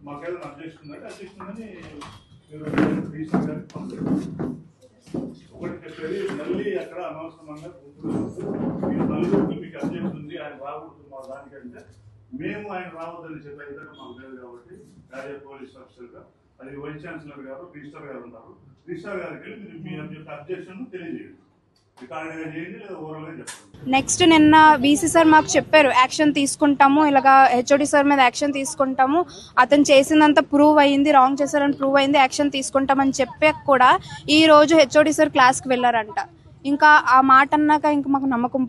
మాకేదైనా objection ఉందని ఒకటి చెప్పేది, మళ్ళీ అక్కడ అనవసరంగా మీరు నలుగురికి మీకు అబ్జెక్షన్ ఉంది, ఆయన రాకూడదు మా దానికంటే మేము ఆయన రావద్దని చెప్పే విధంగా మాకు లేదు. కాబట్టి యాజ్ పోలీస్ ఆఫీసర్గా అది వైస్ ఛాన్సలర్ గారు రిజిస్టర్ గారు ఉంటారు, రిజిస్టర్ గారికి వెళ్ళి మీరు మీ యొక్క అబ్జెక్షన్ తెలియజేయండి. నెక్స్ట్ నిన్న బీసీ సార్ మాకు చెప్పారు యాక్షన్ తీసుకుంటాము, ఇలాగా హెచ్ఓడి సార్ మీద యాక్షన్ తీసుకుంటాము, అతను చేసిందంతా ప్రూవ్ అయ్యింది, రాంగ్ చేశారని ప్రూవ్ అయింది, యాక్షన్ తీసుకుంటామని చెప్పాక కూడా ఈ రోజు హెచ్ఓడి సార్ క్లాస్కి వెళ్ళారంట. ఇంకా ఆ మాట అన్నాక ఇంకా మాకు నమ్మకం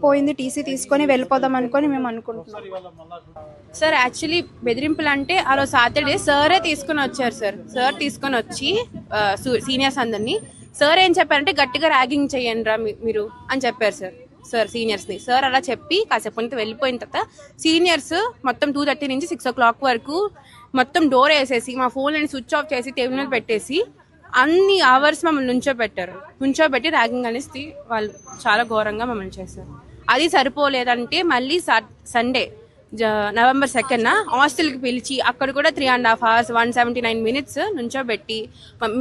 పోయింది, టీసీ తీసుకొని వెళ్ళిపోదాం అనుకొని మేము అనుకుంటున్నాం. సార్ యాక్చువల్లీ బెదిరింపులు అంటే ఆ రోజు సాటర్డే సారే తీసుకొని వచ్చారు. సార్ తీసుకొని వచ్చి సీనియర్స్ అందరినీ సార్ ఏం చెప్పారంటే గట్టిగా ర్యాగింగ్ చేయండి రా మీరు అని చెప్పారు సార్ సీనియర్స్ని. సార్ అలా చెప్పి కాసేపు వెళ్ళిపోయిన తర్వాత సీనియర్స్ మొత్తం 2:30 నుంచి 6 o'clock వరకు మొత్తం డోర్ వేసేసి మా ఫోన్లని స్విచ్ ఆఫ్ చేసి టేబుల్ మీద పెట్టేసి అన్ని అవర్స్ మమ్మల్ని నుంచోబెట్టి ర్యాగింగ్ అనేసి వాళ్ళు చాలా ఘోరంగా మమ్మల్ని చేశారు. అది సరిపోలేదంటే మళ్ళీ సండే November 2nd హాస్టల్కి పిలిచి అక్కడ కూడా 3.5 hours 179 minutes నుంచోబెట్టి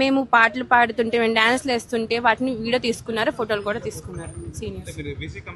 మేము పాటలు పాడుతుంటే మేము డాన్స్లు వేస్తుంటే వాటిని వీడియో తీసుకున్నారు, ఫోటోలు కూడా తీసుకున్నారు సీనియర్స్.